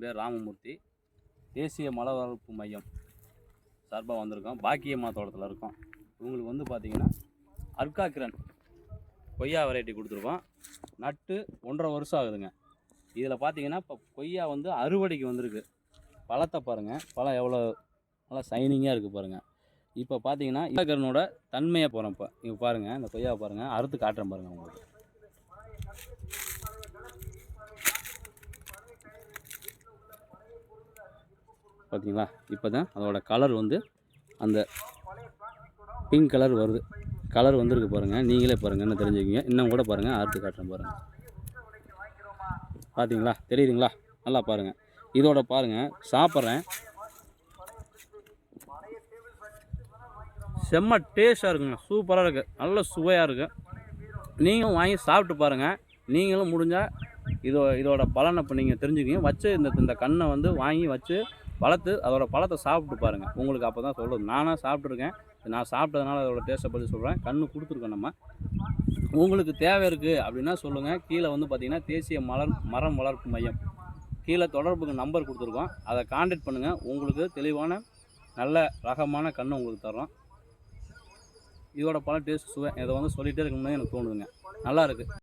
பேர் ராமமூர்த்தி. தேசிய மலை வளர்ப்பு மையம் சார்பாக வந்திருக்கோம். பாக்கியம்மா தோட்டத்தில் இருக்கோம். இவங்களுக்கு வந்து பார்த்திங்கன்னா அர்காக்கிரன் கொய்யா வெரைட்டி கொடுத்துருக்கோம். நட்டு 1.5 வருஷம் ஆகுதுங்க. இதில் பார்த்தீங்கன்னா இப்போ கொய்யா வந்து அறுவடைக்கு வந்திருக்கு. பழத்தை பாருங்கள், பழம் எவ்வளோ நல்லா சைனிங்காக இருக்குது பாருங்கள். இப்போ பார்த்தீங்கன்னா அர்காக்கிரனோட தன்மையை போகிறோம். இப்போ இங்கே பாருங்கள், இந்த கொய்யாவை பாருங்கள், அறுத்து காட்டுறேன் பாருங்கள் உங்களுக்கு. பார்த்தீங்களா, இப்போ தான் அதோட கலர் வந்து அந்த பிங்க் கலர் வருது. கலர் வந்துருக்கு பாருங்கள், நீங்களே பாருங்கள், என்ன தெரிஞ்சுக்கிங்க. இன்னும் கூட பாருங்கள், அறுத்து காட்டுறேன் பாருங்கள். பார்த்தீங்களா, தெரியுதுங்களா? நல்லா பாருங்கள். இதோட பாருங்கள், சாப்பிட்றேன், செம்ம டேஸ்ட்டாக இருக்குங்க. சூப்பராக இருக்குது, நல்ல சுவையாக இருக்குது. நீங்களும் வாங்கி சாப்பிட்டு பாருங்கள். நீங்களும் முடிஞ்சால் இதோட பலனை இப்போ நீங்கள் தெரிஞ்சுக்கிங்க. வச்சு இந்த கண்ணை வந்து வாங்கி வச்சு வளர்த்து அதோடய பழத்தை சாப்பிட்டு பாருங்கள். உங்களுக்கு அப்போ தான் சொல்கிறது. நானாக சாப்பிட்ருக்கேன். நான் சாப்பிட்டதுனால அதோட டேஸ்ட்டை பற்றி சொல்கிறேன். கன்று கொடுத்துருக்கோம் நம்ம. உங்களுக்கு தேவை இருக்குது அப்படின்னா சொல்லுங்கள். கீழே வந்து பார்த்திங்கன்னா தேசிய மரம் வளர்ப்பு மையம் கீழே தொடர்புக்கு நம்பர் கொடுத்துருக்கோம். அதை கான்டாக்ட் பண்ணுங்கள். உங்களுக்கு தெளிவான நல்ல ரகமான கன்று உங்களுக்கு தரோம். இதோட பழம் டேஸ்ட் சுவை இதை வந்து சொல்லிகிட்டே இருக்கும்போது எனக்கு தோணுதுங்க. நல்லா இருக்குது.